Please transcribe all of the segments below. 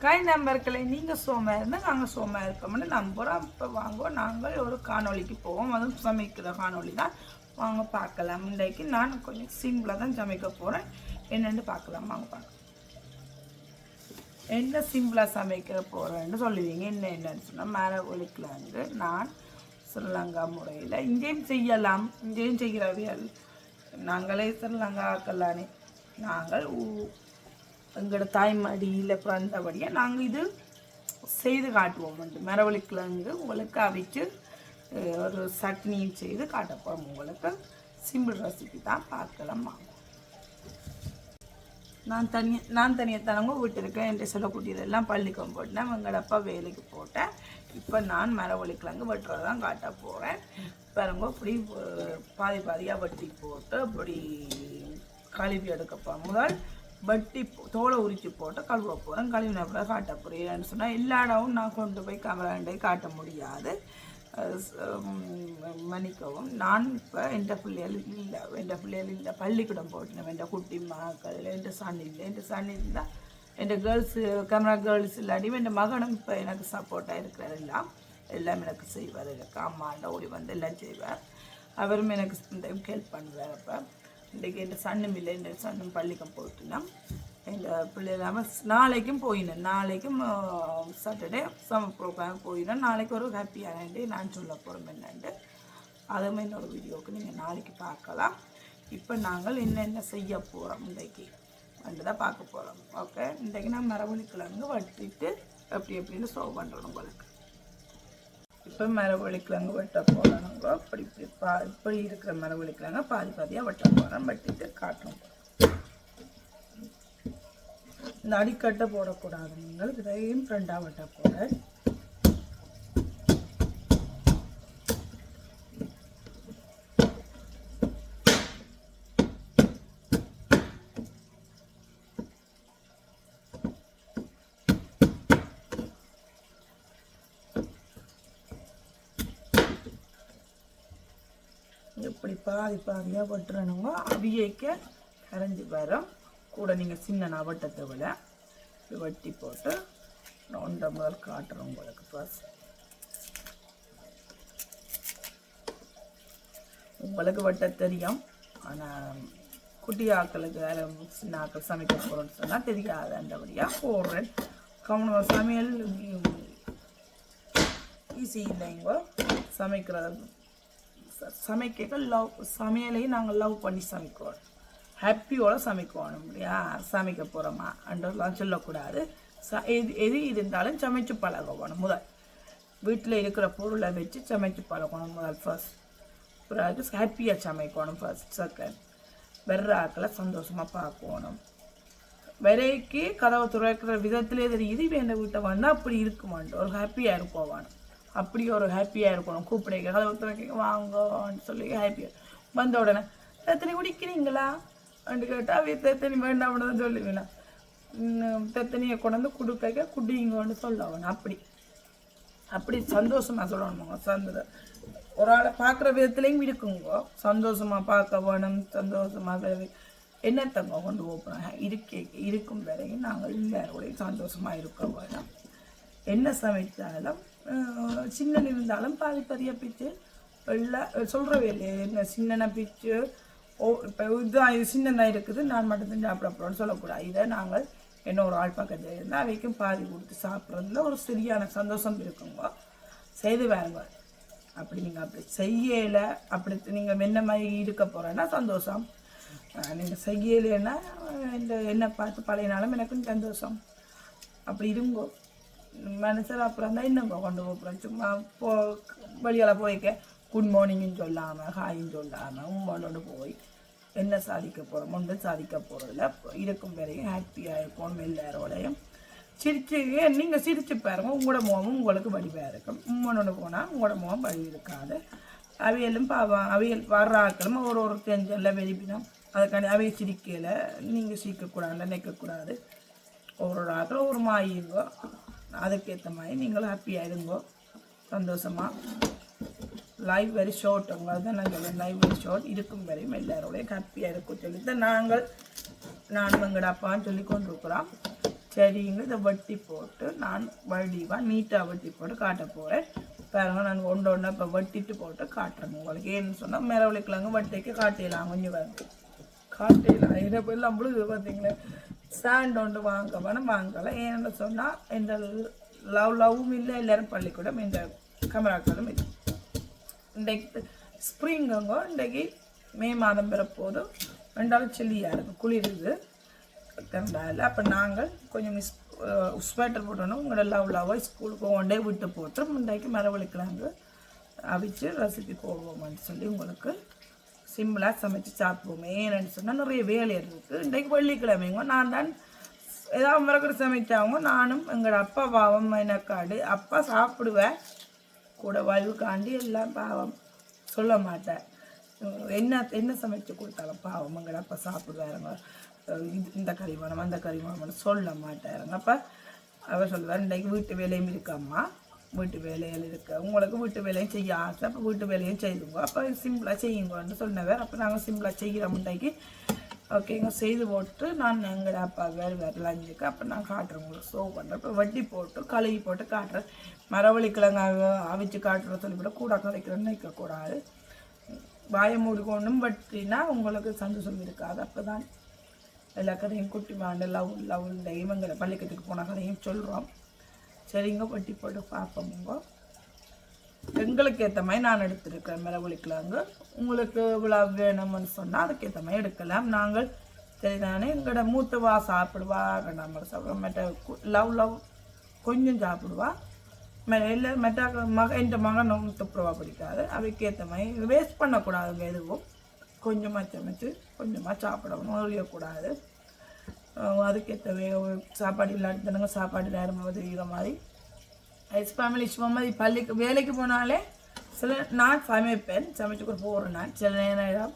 கை நம்பர்களை நீங்கள் சோமாக இருந்தால் நாங்கள் சோமாக இருக்கோம்னு நம்புகிறோம். இப்போ வாங்க நாங்கள் ஒரு காணொலிக்கு போவோம். அதுவும் சமைக்கிற காணொலி தான். வாங்க பார்க்கலாம். இன்றைக்கு நான் கொஞ்சம் சிம்பிளாக தான் சமைக்க போகிறேன். என்னென்னு பார்க்கலாம். வாங்க பார்க்கலாம். என்ன சிம்பிளாக சமைக்க போகிறேன்னு சொல்லுவீங்க. என்னென்னு சொன்னால் மரவள்ளிக்கிழங்கு வந்து நான் ஸ்ரீலங்கா முறையில் இங்கேயும் செய்யலாம். இங்கேயும் செய்கிறவியல் நாங்களே ஸ்ரீலங்கா ஆக்கலானே. நாங்கள் எங்களோட தாய்மடியில் பிறந்தபடியாக நாங்கள் இது செய்து காட்டுவோம். மரவள்ளிக்கிழங்கு உங்களுக்கு அவிச்சு ஒரு சட்னியும் செய்து காட்ட போகிறோம். உங்களுக்கு சிம்பிள் ரெசிபி தான். பார்க்கலாம். நான் தனியாக தனங்க விட்டுருக்கேன். என் சொல்லக்கூடியதெல்லாம் பள்ளிக்கம் போட்டேன். எங்களோட அப்பா வேலைக்கு போட்டேன். இப்போ நான் மரவள்ளிக்கிழங்கு வெட்டுறது தான் காட்ட போகிறேன். பாருங்க இப்படி பாதியாக வெட்டி போட்டு அப்படி கழுவி எடுக்கப்போம். முதல் வட்டி தோலை உரிச்சு போட்டு கழுவ போகிறேன். கழுவின அப்புறம் காட்ட போகிறேன்னு சொன்னால் எல்லா இடமும் நான் கொண்டு போய் கேமராண்டை காட்ட முடியாது. மன்னிக்கவும். நான் இப்போ என் பிள்ளைகள் இல்லை பள்ளிக்கூடம் போட்டேன். என் குட்டி மகள் என் சன் இருந்தால் என் கேர்ள்ஸு கேமரா கேர்ள்ஸ் இல்லாட்டி என் மகனும் இப்போ எனக்கு சப்போர்ட்டாக இருக்கிறார். எல்லாம் எனக்கு செய்வார். எனக்கு அம்மாண்ட ஓடி வந்து எல்லாம் செய்வார். அவரும் எனக்கு இந்த ஹெல்ப் பண்ணுவார். அப்போ இன்றைக்கு என் சன்னும் இல்லை. என் சன்னும் பள்ளிக்கம் போட்டுனா எங்கள் பிள்ளைகள் நாளைக்கும் போயினேன். நாளைக்கும் சாட்டர்டே சம்மர் ப்ரோக்ராம் போயினேன். நாளைக்கு ஒரு ஹாப்பியான டே நான் சொல்ல போகிறோம் என்னென்று. அதுவுமே இன்னொரு வீடியோவுக்கு நீங்கள் நாளைக்கு பார்க்கலாம். இப்போ நாங்கள் என்னென்ன செய்ய போகிறோம் இன்றைக்கு தான் பார்க்க போகிறோம். ஓகே, இன்றைக்கு நான் மரவள்ளிக்கிழங்கு வெட்டிட்டு எப்படின்னு சர்வ் பண்ணுறோம் உங்களுக்கு. இப்போ மரவள்ளிக்கிழங்கு வெட்ட போகிறோங்க. இப்படி இருக்கிற மரவள்ளிக்கிழங்கு பாதியாக வெட்ட போகிறோம். வெட்டிட்டு காட்டுறோம். இந்த அடிக்கட்டை போடக்கூடாது. நீங்கள் இதையும் ஃப்ரெண்டாக வெட்ட போகிறேன். எப்படி பாதியாக வெட்டுறணுங்க. அவியைக்க கரைஞ்சி வரும். கூட நீங்கள் சின்ன வட்டத்தை விட வெட்டி போட்டு ஒன்றை முதல் காட்டுறோம் உங்களுக்கு. ஃபர்ஸ்ட் உங்களுக்கு வெட்ட தெரியும். ஆனால் குட்டி ஆக்களுக்கு வேறு சின்ன ஆக்கள் சமைக்க போகிறோன்னு சொன்னால் தெரியாது. அந்தபடியாக போடுறேன். கவனம் சமையல் ஈஸி இல்லைங்க. சமைக்க சமையலையும் நாங்கள் லவ் பண்ணி சமைக்கிறோம். ஹாப்பியோட சமைக்கணும் இல்லையா? சமைக்க போகிறோமா அன்றெல்லாம் சொல்லக்கூடாது. எது இருந்தாலும் சமைச்சு பழகணும். முதல் வீட்டில் இருக்கிற பொருளை வச்சு சமைச்சு பழகணும் முதல். ஃபர்ஸ்ட் பிறகு ஹாப்பியாக சமைக்கணும். ஃபர்ஸ்ட் செகண்ட் வெற ஆக்களை சந்தோஷமாக பார்க்கணும். வரைக்கு கதவை துறைக்கிற விதத்திலே தெரியுது. இப்போ என் வீட்டை வந்தால் அப்படி இருக்குமான்ட்டு ஒரு ஹாப்பியாக இருப்போம். அப்படி ஒரு ஹாப்பியாக இருக்கணும். கூப்பிடுங்க கதவை துறைக்க வாங்கன்னு சொல்லி ஹாப்பியாக வந்த உடனே எத்தனை குடிக்கிறீங்களா அண்டு கேட்டால் வீட்டில் எத்தனை வேண்டாம்னு தான் சொல்லுவீங்களா. தெத்தனியை கொண்டாந்து கொடுக்க குடிங்கன்னு சொல்லணும். அப்படி சந்தோஷமாக சொல்லணுங்க. ஒரு ஆளை பார்க்குற விதத்துலேயும் இருக்குங்க. சந்தோஷமாக பார்க்க வேணும். சந்தோஷமாக என்னத்தங்க கொண்டு போகிறாங்க இருக்கும் வரையும் நாங்கள் எல்லாரோடையும் சந்தோஷமாக இருக்க வேணும். என்ன சமைத்தாலும் சின்ன இருந்தாலும் பாதியாக பிச்சு எல்லாம் சொல்கிறவே இல்லை. என்ன சின்ன பிச்சு இப்போ இதுதான் இது சின்னதாக இருக்குது நான் மட்டும் சாப்பிட போகிறோன்னு சொல்லக்கூடாது. இதை நாங்கள் இன்னொரு ஆள் பக்கத்தில் இருந்தால் அவைக்கும் பாதி கொடுத்து சாப்பிட்றதுல ஒரு சரியான சந்தோஷம் இருக்குங்க. செய்து வேறுங்க. அப்படி நீங்கள் அப்படி செய்யலை அப்படி நீங்கள் என்ன மாதிரி இருக்க போகிறேன்னா சந்தோஷம். நீங்கள் செய்யலைன்னா இந்த என்ன பார்த்து பழையனாலும் எனக்கும் சந்தோஷம். அப்படி இருங்கோ மனுஷன். அப்புறம் தான் இன்னும் கொண்டு போகிறோம். சும்மா வழியால் போய்க்க குட் மார்னிங்னு சொல்லாமல் ஹாயின்னு சொல்லாமல் உங்களோட போய் என்ன சாதிக்க போகிறோம் ஒன்றும் சாதிக்க போகிறதில்ல. இருக்கும் வரையும் ஹாப்பியாக இருக்கணும். எல்லாரோடையும் சிரிச்சு நீங்கள் சிரிச்சு பாருங்க. உங்களோட முகமும் உங்களுக்கு வடிவாக இருக்கும். உங்களோட போனால் உங்களோட முகம் வடி இருக்காது. அவையலும் அவையல் வர்ற ஆக்களும் ஒரு தெரிஞ்செல்லாம் வெளிப்பினோம். அதுக்காண்டி அவைய சிரிக்கையில் நீங்கள் சிரிக்கக்கூடாது நினைக்கக்கூடாது. ஒரு ஆக்கள் ஒரு மாயிருங்கோ. அதுக்கேற்ற மாதிரி நீங்களும் ஹாப்பியாக இருங்கோ. சந்தோஷமாக லைஃப் வெரி ஷார்ட். உங்களுக்கு தான் நான் சொல்லுவேன். Life very short. இருக்கும் வரையும் எல்லாரோடையும் ஹாப்பியாக இருக்கும் சொல்லி தான் நானும் எங்கட அப்பான்னு சொல்லி கொண்டு இருக்கிறோம். சரிங்க இதை வெட்டி போட்டு நான் வடிவாக நீட்டாக வெட்டி போட்டு காட்ட போகிறேன். பாருங்க நான் ஒன்று இப்போ வெட்டிட்டு போட்டு காட்டுறேன் உங்களுக்கு. ஏன்னு சொன்னால் மிரவழிக்கலாங்க வட்டிக்கு காட்டிடலாம், கொஞ்சம் வந்து காட்டிடலாம். இதை போயெல்லாம் பொழுது பார்த்தீங்களே சாண்ட் ஒன்று வாங்க வேணும் வாங்கலாம். ஏன்னு சொன்னால் இந்த லவ்வும் இல்லை, எல்லோரும் பள்ளிக்கூடம் இந்த கமராக்களும் இல்லை. இன்றைக்கு ஸ்ப்ரிங்குங்க, இன்றைக்கு மே மாதம் பிறப்போது 2 சில்லியாக இருக்குது, குளிருது கண்டால. அப்போ நாங்கள் கொஞ்சம் ஸ்வெட்டர் போட்டோன்னா உங்களோட லவ்வாக ஸ்கூலுக்கு ஒன்றே விட்டு போட்டு இன்றைக்கு மரவழிக்கலாங்க அவிச்சு ரெசிபி போடுவோம்னு சொல்லி உங்களுக்கு சிம்பிளாக சமைச்சு சாப்பிடுவோமே. ஏன்னு சொன்னால் நிறைய வேலை இருக்குது. இன்றைக்கு வெள்ளிக்கிழமைங்க நான் தான் ஏதாவது மறக்கிற சமைச்சாங்க. நானும் எங்களோட அப்பா பாவம் எனக்காடு அப்பா சாப்பிடுவேன் கூட வாழ்வுக்காண்டி எல்லாம் பாவம் சொல்ல மாட்டேன். என்ன சமைச்சு கொடுத்தாலும் பாவம் எங்களோட அப்பா சாப்பிடுவாருங்க. இந்த கறி வேணும் அந்த கறி வேணும்னு சொல்ல மாட்டாருங்க. அப்போ அவர் சொல்லுவார் இன்றைக்கு வீட்டு வேலையும் இருக்காம்மா, வீட்டு வேலைகள் இருக்கு, உங்களுக்கு வீட்டு வேலையும் செய்ய ஆசை, அப்போ வீட்டு வேலையும் செய்துங்க, அப்போ சிம்பிளாக செய்யுங்கன்னு சொன்னவர். அப்போ நாங்கள் சிம்பிளாக செய்கிறோம் இன்றைக்கு. ஓகேங்க செய்து போட்டு நான் எங்களோட அப்பா வேறு லஞ்சுக்கு அப்போ நான் காட்டுறேன் உங்களுக்கு சர்வ் பண்ணுறேன். இப்போ வட்டி போட்டு கழுவி போட்டு காட்டுறேன். மரவள்ளிக்கிழங்கு அவிச்சு காட்டுற சொல்லிவிட கூட கலைக்கிறேன்னு நிற்கக்கூடாது. வாயை மூடிக்கொண்டும் வட்டினா உங்களுக்கு சந்தோஷம் இருக்காது. அப்போ தான் எல்லா கதையும் குட்டி வாண்டு லவ் இவங்களை பள்ளிக்கட்டுக்கு போன கதையும் சொல்கிறோம். சரிங்க வட்டி போட்டு பார்ப்போமுங்க. எங்களுக்கு ஏற்ற மாதிரி நான் எடுத்துருக்கேன் மரவள்ளிக்கிழங்கு. உங்களுக்கு இவ்வளோ வேணும்னு சொன்னால் அதுக்கேற்ற மாதிரி எடுக்கலாம். நாங்கள் சரிதானே எங்களோட மூத்தவா சாப்பிடுவா, நம்ம சாப்பிடுவோம், மற்ற லவ் கொஞ்சம் சாப்பிடுவா, இல்லை மற்ற என் மகன் துப்புரவா பிடிக்காது. அவைக்கேற்ற மாதிரி வேஸ்ட் பண்ணக்கூடாதுங்க. எதுவும் கொஞ்சமாக சமைச்சு கொஞ்சமாக சாப்பிடணும், ஒழியக்கூடாது. அதுக்கேற்ற சாப்பாடு இல்லாட்டுங்க சாப்பாடு நேரமாக தெரிகிற மாதிரி ஃபேமிலி மாதிரி பள்ளிக்கு வேலைக்கு போனாலே நான் சமைப்பேன், சமைச்சு கூட போகிறேன். நான் சில நேரம்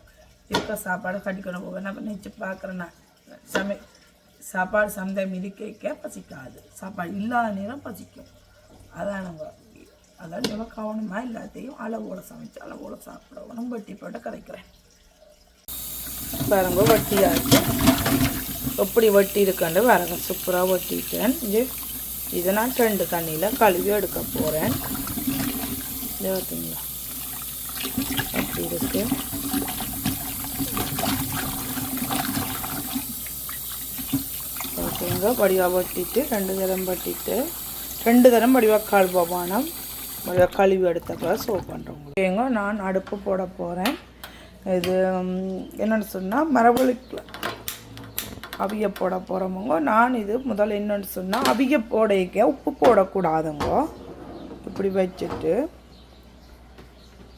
இருக்க சாப்பாடு கட்டிக்கணும் போவேன். நான் நினச்சி பார்க்குறேன். நான் சாப்பாடு சந்தை கேட்க பசிக்காது, சாப்பாடு இல்லாத நேரம் பசிக்கும். அதான் நம்ம கவனமாக எல்லாத்தையும் அளவோடு சமைச்சு அளவோடு சாப்பிடணும். வட்டி போட்டு கரைக்கிறேன் பாருங்க. வட்டியாச்சு எப்படி வட்டி இருக்காண்டு வரங்க சூப்பராக வட்டிட்டேன். இதை நான் 2 தண்ணியில் கழுவி எடுக்க போகிறேன். இதை பார்த்தீங்களா அப்படி இருக்கு. ஓகேங்க வடிவாக வட்டிட்டு 2 தரம் வட்டிட்டு 2 தரம் வடிவாக கழுவானம் வடிவாக கழுவி எடுத்தப்போ சோப் பண்ணுறோம். ஓகேங்க நான் அடுப்பு போட போகிறேன். இது என்னென்னு சொன்னால் மரவள்ளிக்கிழங்கு அவிய போட போகிறோமுங்க. நான் இது முதல்ல என்னென்னு சொன்னால் அவிய போடைக்க உப்பு போடக்கூடாதுங்க. இப்படி வச்சுட்டு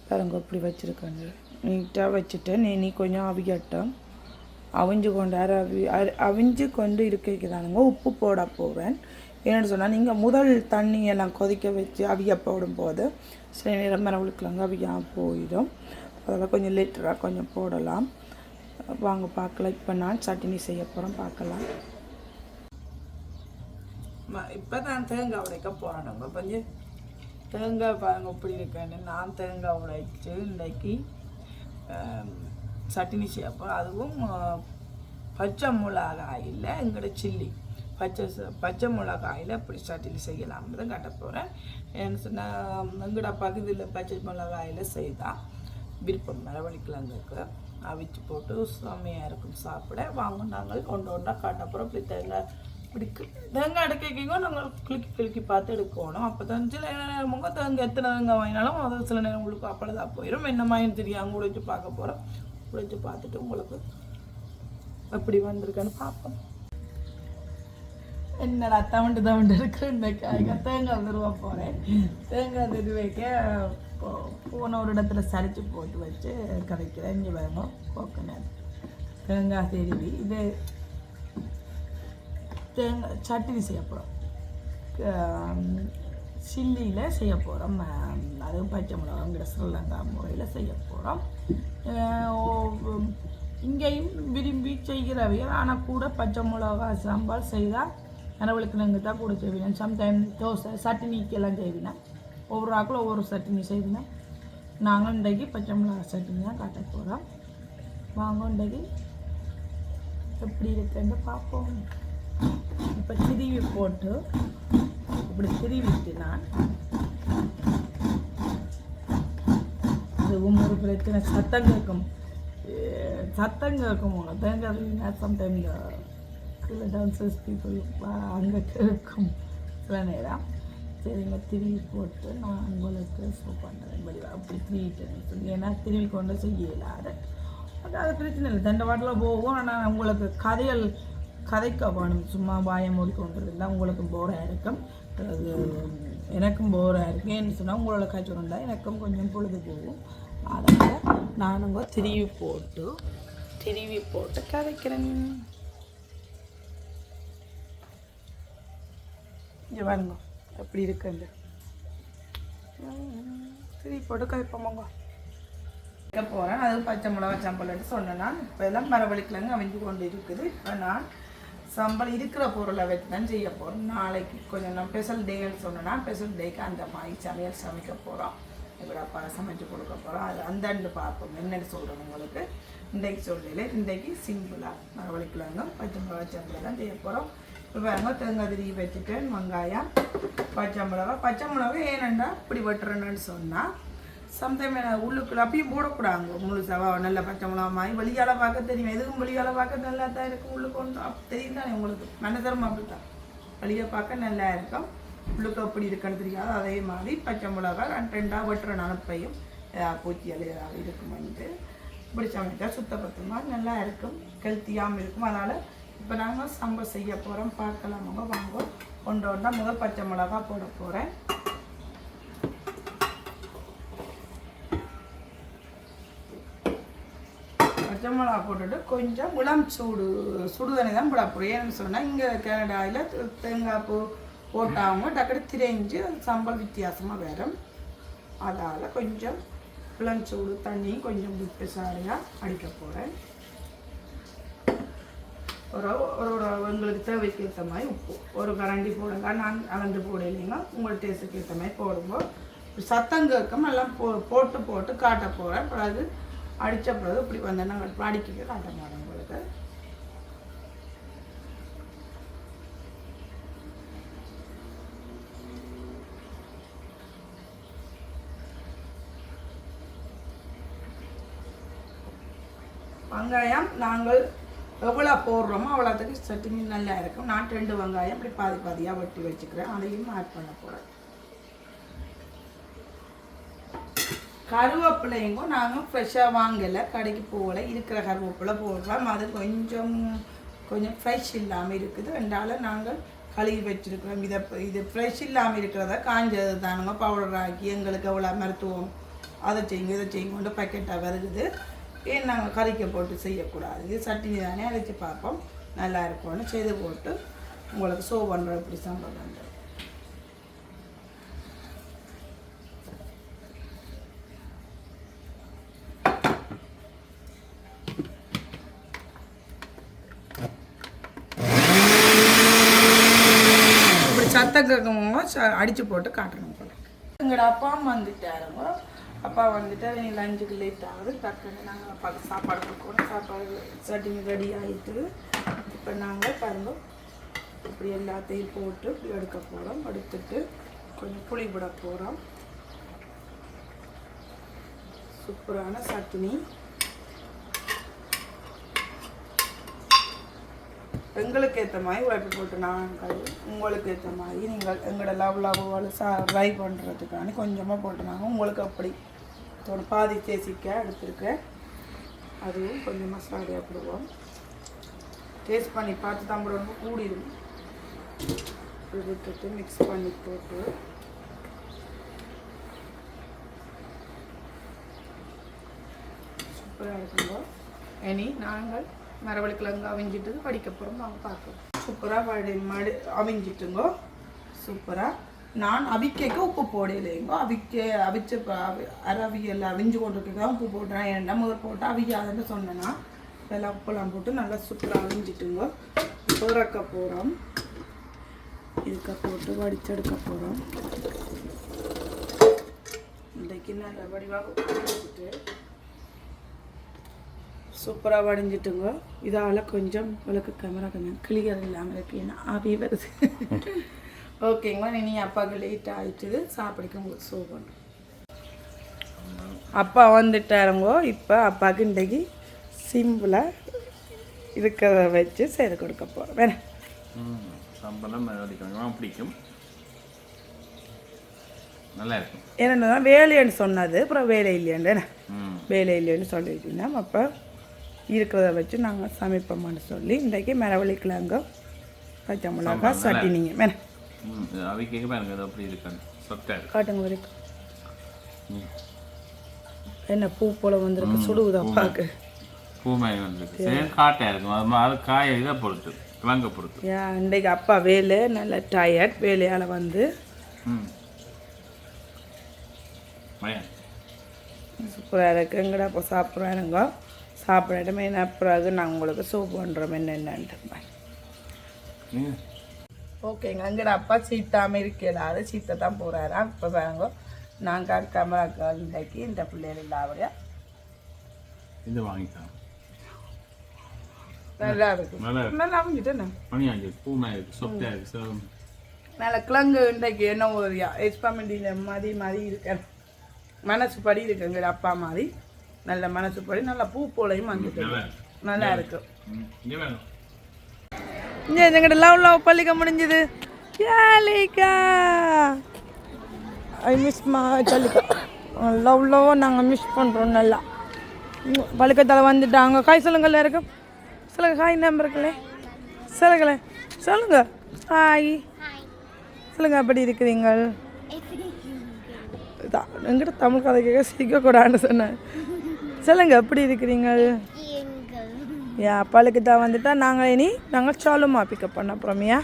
பாருங்க இப்படி வச்சுருக்கேங்க நீட்டாக வச்சுட்டு நீ கொஞ்சம் அவியட்டும். அவிஞ்சு கொண்டு அவிஞ்சு கொண்டு இருக்கதானுங்க உப்பு போட போவேன். என்னென்னு சொன்னால் நீங்கள் முதல் தண்ணியெல்லாம் கொதிக்க வச்சு அவிய போடும்போது சில நேரம் மரவள்ளிக்கிழங்கு அவியா போயிடும். அதெல்லாம் கொஞ்சம் லிட்டராக கொஞ்சம் போடலாம். வாங்க பார்க்கலாம். இப்போ நான் சட்னி செய்ய போகிறேன், பார்க்கலாம். இப்போ நான் தேங்காய் உடைக்க போகிறேன். கொஞ்சம் தேங்காய் பாருங்க இப்படி இருக்கேன்னு நான் தேங்காய் உடைச்சு இன்றைக்கி சட்னி செய்ய போகிறேன். அதுவும் பச்சை மிளகாயில் எங்களோட சில்லி பச்சை மிளகாயில் இப்படி சட்னி செய்யலாம்னு தான் கட்ட போகிறேன். ஏன்னு சொன்னால் எங்களோட பகுதியில் பச்சை மிளகாயில் செய்தால் விருப்பம் மரவள்ளிக்கிழங்குக்கு அவிச்சு போட்டு செம்மையாக இருக்கும் சாப்பிட. வாங்க நாங்கள் ஒன்றா காட்டப்புறம் இப்படி தேங்காய் எடுக்க நாங்கள் கிளிக்கி பார்த்து எடுக்கணும். அப்போ தான் சில நேரம் தேங்காய் எத்தனை தேங்காய் வாங்கினாலும் அது சில நேரம் உங்களுக்கு அப்பளதான் போயிடும். என்ன மாயின்னு தெரியும். அங்கே உடைச்சு பார்க்க போகிறோம். உடைச்சு பார்த்துட்டு உங்களுக்கு எப்படி வந்திருக்குன்னு பார்ப்போம். என்னடா தவண்டு இருக்கிற இந்த தேங்காய் திருவ போகிறேன். தேங்காய் திருவைக்க போன ஒரு இடத்துல சரிச்சு போட்டு வச்சு கரைக்கிறேன். இங்கே வேணும் கோக்கனட் தேங்காய் திருவி இது தேங்காய் சட்னி செய்ய போகிறோம். சில்லியில் செய்ய போகிறோம். அதுவும் பச்சை மிளகாங்கிற ஸ்ரீலங்கா முறையில் செய்ய போகிறோம். இங்கேயும் விரும்பி செய்கிறவைகள், ஆனால் கூட பச்சை மிளகா சாம்பார் செய்தால் மரவள்ளிக்கிழங்கு தான் கூட செய்வேன். சம்டைம் தோசை சட்னிக்கெல்லாம் செய்வேன். ஒவ்வொரு ஆக்கில் ஒவ்வொரு சட்னி செய்வேன். நாங்கள் இன்றைக்கு பச்சை மிளகா சட்னி தான் காட்ட போகிறோம். வாங்க இன்றைக்கு எப்படி இருக்குன்னு பார்ப்போம். இப்போ திருவி போட்டு இப்படி திருவிட்டு நான் அதுவும் ஒரு பிரச்சனை சத்தம் கேட்கும் உங்கள் தேங்காய் சம்டைம் கீழே டான்சர்ஸ் பீப்புள் அங்கே கேட்கும் சில நேரம். சரிங்க திருவி போட்டு நான் உங்களுக்கு ஷோ பண்ணுறேன் வடிவா அப்படி திருவிட்டேன்னு சொல்லி. ஏன்னா திருவி கொண்டு செய்யலாது அது பிரச்சனை இல்லை, தண்டை வாட்டில் போகும். ஆனால் உங்களுக்கு கதைக்க வேணும், சும்மா வாயை மூடிக்கொண்டது இல்லை, உங்களுக்கு போராக இருக்கும். அது எனக்கும் போராக இருக்கும். ஏன்னு சொன்னால் உங்களோட காய்ச்சல் இருந்தால் எனக்கும் கொஞ்சம் பொழுது போகும். அதனால் நானுங்க திருவி போட்டு கதைக்கிறேன். இங்கே பாருங்க எப்படி இருக்குங்க, திருவி போட்டு கதைப்போமாங்க வைக்க போகிறேன். அது பச்சை மிளகா சம்பளம்ட்டு சொன்னேன்னா இப்போ எல்லாம் மரவள்ளிக்கிழங்கு அமைஞ்சு கொண்டு இருக்குது. இப்போ நான் சம்பளம் இருக்கிற பொருளை வச்சு தான் செய்ய போகிறோம். நாளைக்கு கொஞ்சம் நான் ஸ்பெஷல் டேன்னு சொன்னேன்னா ஸ்பெஷல் டேக்கு அந்த மாதிரி சமையல் சமைக்க போகிறோம். இப்படி அப்பா சமைச்சு கொடுக்க போகிறோம். அது அந்தண்டு பார்ப்போம் என்னென்னு சொல்கிறேன் உங்களுக்கு. இன்றைக்கு சொல்லல, இன்றைக்கு சிம்பிளாக மரவள்ளிக்கிழங்கும் பச்சை மிளகா சம்பளம் தான் செய்ய போகிறோம். இப்போ பாருங்க தேங்காய் திருவி வச்சுட்டு வெங்காயம் பச்சை மிளகா ஏனண்டா இப்படி வெட்டுறேன்னு சொன்னால் சம்டைம் உள்ளுக்குள்ள அப்படியும் போடக்கூடாங்க முழுசாவா நல்ல பச்சை மிளகா மாதிரி வெளியால் பார்க்க தெரியும். எதுக்கும் வெளியால் பார்க்க நல்லா தான் இருக்கும். உள்ளுக்கு ஒன்று தெரியும் தானே உங்களுக்கு, மனதரம் அப்படி தான் வெளியே பார்க்க நல்லா இருக்கும். உள்ளுக்கு அப்படி இருக்குன்னு தெரியாது. அதே மாதிரி பச்சை மிளகா ரெண்டாக வெட்டுற நனப்பையும் பூச்சியல் ஏதாவது இருக்குமென்ட்டு இப்படி சமைச்சா சுத்தபத்தமாக நல்லா இருக்கும், ஹெல்த்தியாகவும் இருக்கும். அதனால் இப்போ நாங்கள் சம்பல் செய்ய போகிறோம். பார்க்கலாமாங்க வாங்க. ஒன்றா முதல் பச்சை மிளகா போட போகிறேன். பச்சை மிளகா போட்டுட்டு கொஞ்சம் இளம் சுடுதண்ணி தான் போட போகிறேன். ஏன்னு சொன்னால் இங்கே கனடாவில் தேங்காய் பூ போட்டாங்க டக்கடி திரைஞ்சு சம்பல் வித்தியாசமாக வரும். அதால் கொஞ்சம் இளம் சூடு தண்ணியும் கொஞ்சம் விட்டு சாரியாக அடிக்க போகிறேன். ஒரு உங்களுக்கு தேவைக்கு ஏற்ற மாதிரி உப்பு ஒரு கரண்டி போடுங்க. நான் அளந்து போடலைங்க, உங்கள் டேஸ்ட்டுக்கு ஏற்ற மாதிரி போடும்போது சத்தம் கேட்கும். எல்லாம் போட்டு காட்ட போகிறேன். பிறகு அடித்த பிறகு இப்படி வந்து நாங்கள் அடிக்க காட்ட மாட்டோம் உங்களுக்கு. வெங்காயம் நாங்கள் எவ்வளோ போடுறோமோ அவ்வளோத்துக்கு சட்னி நல்லா இருக்கும். நான் 2 வெங்காயம் இப்படி பாதியாக வெட்டி வச்சுக்கிறேன். அதையும் ஆட் பண்ண போகிறேன். கருவேப்பிலைங்க நாங்கள் ஃப்ரெஷ்ஷாக வாங்கலை, கடைக்கு போகலை. இருக்கிற கருவேப்பிலை போடுறோம். அது கொஞ்சம் ஃப்ரெஷ் இல்லாமல் இருக்குது. ரெண்டால் நாங்கள் கழுவி வச்சுருக்கிறோம். இது ஃப்ரெஷ் இல்லாமல் இருக்கிறத காஞ்சது தானுங்க பவுடர் ஆக்கி எங்களுக்கு எவ்வளோ மருத்துவம் அதை செய்யுங்க இதை செய்யுங்க பேக்கெட்டாக வருகுது. ஏன் நாங்கள் கறிக்க போட்டு செய்யக்கூடாது. இது சட்னி தானே, அரைச்சி பார்ப்போம் நல்லா இருக்கும்னு செய்து போட்டு உங்களுக்கு ஷோ பண்ணுறோம். இப்படி சம்பளம் பண்ணுறோம். இப்படி சத்தம் கேட்கும்போது அடித்து போட்டு காட்டணும் போல. எங்களோட அப்பாவும் வந்துட்டாருங்க. அப்பா வந்துட்டு நீ லஞ்சுக்கு லேட் ஆகுது, டக்குன்னு நாங்கள் அப்பாவுக்கு சாப்பாடு கொடுக்கணும். சாப்பாடு சட்னி ரெடி ஆகிட்டு இப்போ நாங்கள் பாருங்க இப்படி எல்லாத்தையும் போட்டு இப்படி எடுக்க போகிறோம். எடுத்துட்டு கொஞ்சம் புளி விட போகிறோம். சூப்பரான சட்னி. எங்களுக்கு ஏற்ற மாதிரி உழைப்பு போட்டு நாங்கள் உங்களுக்கு ஏற்ற மாதிரி நீங்கள் எங்களோட லவ் ட்ரை பண்ணுறதுக்கான கொஞ்சமாக போட்டு நாங்கள் உங்களுக்கு அப்படி பாதி தேசிக்க எடுத்துருக்கேன். அதுவும் கொஞ்சம் மசாலா போடுவோம். டேஸ்ட் பண்ணி பார்த்து தான் போடுவோம். கூடிடும் விட்டுட்டு மிக்ஸ் பண்ணி போட்டு சூப்பராக இருக்குங்க. இனி நாங்கள் மரவள்ளிக்கிழங்கு அவிஞ்சிட்டு படிக்க போகிறோம். நாங்கள் பார்க்கலாம். சூப்பராக அவிஞ்சிட்டுங்கோ. சூப்பராக நான் அவிக்கைக்கு உப்பு போடலைங்கோ. அவிச்சு அவியல் அவிஞ்சு கொண்டிருக்கா உப்பு போட்டுறேன். ஏன்டா முதல் போட்டு அவிக்காதுன்னு சொன்னேன்னா இதெல்லாம் உப்பெல்லாம் போட்டு நல்லா சூப்பராக அவிஞ்சிட்டுங்கோ. இறக்க போகிறோம். இதுக்க போட்டு வடிச்செடுக்க போகிறோம். இன்றைக்கு நல்ல வடிவாக வச்சுட்டு சூப்பராக வடிஞ்சிட்டுங்க. இதால் கொஞ்சம் உங்களுக்கு கேமரா கொஞ்சம் கிளியர் இல்லாமல் இருக்கு, ஏன்னா ஆவி வருது. ஓகேங்களா, நீ அப்பாவுக்கு லேட் ஆகிட்டுது, சாப்பிடுக்க உங்களுக்கு ஷோ பண்ணும். அப்பா வந்துட்டாருங்கோ. இப்போ அப்பாவுக்கு இன்றைக்கு சிம்பிளாக இருக்கிறத வச்சு செய்து கொடுக்க போகிறோம். வேணா சம்பளம் பிடிக்கும், நல்லா இருக்கும். என்னென்னு தான் வேலைன்னு சொன்னது, அப்புறம் வேலை இல்லையாண்டு வேலை இல்லைன்னு சொல்லிட்டீங்கன்னா அப்போ இருக்கிறத வச்சு நாங்கள் சமைப்போம்னு சொல்லி இன்றைக்கி மிளவழிக்கலாங்க, பச்சை மிளகா சட்டினிங்க. வேணா அவைக்கு பாருங்க அப்படி இருக்காங்க, காட்டுங்க வரைக்கும். என்ன பூ போல வந்திருக்கு, சுடுவுதா அப்பாவுக்கு. பூ மாதிரி வந்துருக்கு, காட்டாக இருக்கும், அது காய இதை பொறுத்து, கிழங்க பொறுத்து. ஏன் இன்றைக்கு அப்பா வேலை நல்ல டயர்ட், வேலையால் வந்து சூப்பராக இருக்குது. எங்கடா இப்போ சாப்பிட்றானுங்க, சாப்பிட்றமே என்ன பிறகு நாங்கள் உங்களுக்கு சூப் பண்ணுறோம் என்னென்னன்ட்டு. ஓகேங்க, எங்கடா அப்பா சீத்தாமல் இருக்கலாது, சீத்தை தான் போகிறாரா. இப்போ பாருங்க நாங்கள் கேமரா இன்றைக்கு இந்த பிள்ளைகள் இல்லாவடியா இது வாங்கிக்கலாம், நல்லா இருக்கு, நல்லா அமைஞ்சிட்டு பூ மாதிரி நல்ல கிழங்கு இன்றைக்கு என்ன ஒரு எக்ஸ்பெரிமெண்ட் மாதிரி இருக்க மனசு படி இருக்குங்க அப்பா மாதிரி, நல்ல மனசு படி நல்ல பூ போலையும் வந்துட்டு நல்லா இருக்கு. எங்கிட்ட லவ் பள்ளிக்க முடிஞ்சது. ஐ மிஸ் சொல்லிக்கோ லவ் நாங்கள் மிஸ் பண்ணுறோம். நல்லா பள்ளிக்கத்தால் வந்துட்டாங்க. காய் சொல்லுங்கள் இருக்கும், சொல்லுங்கள் காய் நம்பர் இருக்குல்லே, சொல்லுங்களேன் சொல்லுங்க ஹாய் சொல்லுங்க, எப்படி இருக்கிறீங்க? எங்கிட்ட தமிழ் கதை கேட்க சிரிக்கக்கூடாதுன்னு சொன்னேன். சொல்லுங்க எப்படி இருக்கிறீங்க? ஏன் அப்பாளுக்கு தான் வந்துட்டா நாங்கள் சாலுமா பிக்கப் பண்ண அப்புறமையா.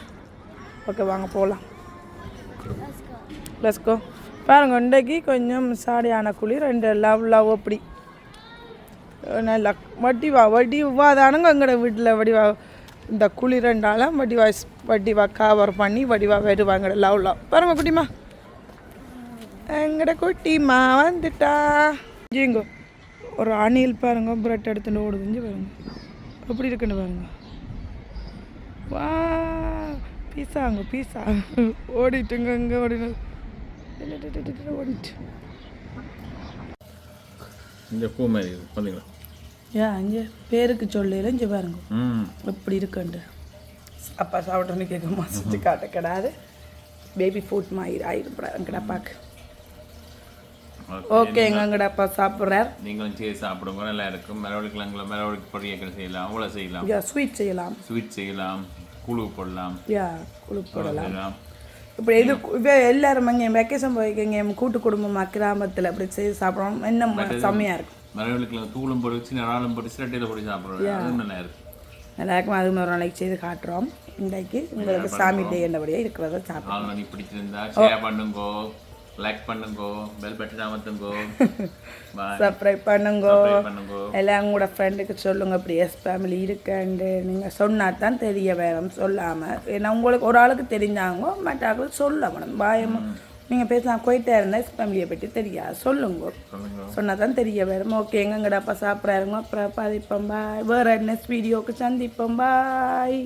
ஓகே வாங்க போகலாம், லெட்ஸ் கோ. பாருங்க இன்றைக்கு கொஞ்சம் சாடியான குழி, ரெண்டு லவ் அப்படி நல்லா வடிவா தானுங்க எங்களோட வீட்டில் வடிவா இந்த குழி ரெண்டாலும் வடிவா கவர் பண்ணி வடிவா வருவாங்க லவ் பாருங்க குட்டிமா, எங்கட குட்டிமா வந்துட்டா. ஜிங்கோ ஒரு அணில் பாருங்க பிரெட் எடுத்துட்டு ஓடுதுஞ்சு பாருங்க எப்படி இருக்குன்னு பாருங்க. வா பீஸாங்க பீஸா ஓடிட்டுங்க, இங்கே ஓடினது ஓடிட்டு இந்த பூ மாதிரி பார்த்தீங்களா. ஏன் இங்கே பேருக்கு சொல்லல, இங்கே பாருங்க எப்படி இருக்குண்டு. அப்பா சாப்பிட்றோன்னு கேட்க மாசிட்டு காட்ட கிடாது, பேபி ஃபுட் மாதிரி ஆயிடும் எங்கடா பாக்கு. ஓகே எங்கடா அப்பா சாப்பிட்றார், நீங்களும் செய்து சாப்பிடுங்க, நல்லா இருக்கும். மிளவழிக்கிழங்குல மிளவழிக்கு பொரியல் செய்யலாம், அவ்வளோ செய்யலாம், ஸ்வீட் செய்யலாம், குழு போடலாம், குழு போடலாம். இப்போ இது எல்லாரும் இங்கே வெக்கேஷன் போய்க்கிங்க கூட்டு குடும்பமாக கிராமத்தில் அப்படி செய்து சாப்பிட்றோம், என்ன செம்மையாக இருக்கும். மிளவழிக்கிழங்கு தூளும் பொடிச்சு நராலும் பொடிச்சு சிரட்டையில் பொடி சாப்பிட்றோம், நல்லா இருக்கும். நல்லா இருக்கும். அது ஒரு நாளைக்கு செய்து காட்டுறோம். இன்றைக்கு உங்களுக்கு சாமி டே என்னபடியாக இருக்கிறத சாப்பிடுவோம். பிடிச்சிருந்தா ஷேர் பண்ணுங்கோ, லைக் பண்ணுங்கோ, பெல் பட்டன் அமர்த்துங்கோ, சப்ஸ்கிரைப் பண்ணுங்கோ, எல்லாம் உங்களோட ஃப்ரெண்டுக்கு சொல்லுங்க. அப்படி எஸ் ஃபேமிலி இருக்குன்னு நீங்கள் சொன்னால் தான் தெரிய வேணும், சொல்லாமல். ஏன்னா உங்களுக்கு ஒரு ஆளுக்கு தெரிஞ்சாங்க மற்றாக்களுக்கு சொல்ல வேணும். பாயமும் நீங்கள் பேசலாம் போயிட்டே இருந்தால் எஸ் ஃபேமிலியை பற்றி தெரியாது, சொல்லுங்க, சொன்னால் தான் தெரிய வேணும். ஓகே எங்கங்கடா அப்பா சாப்பிட்றாருங்க, அப்புறம் பதிப்போம். பாய், வேறு நெக்ஸ்ட் வீடியோவுக்கு சந்திப்போம். பாய்.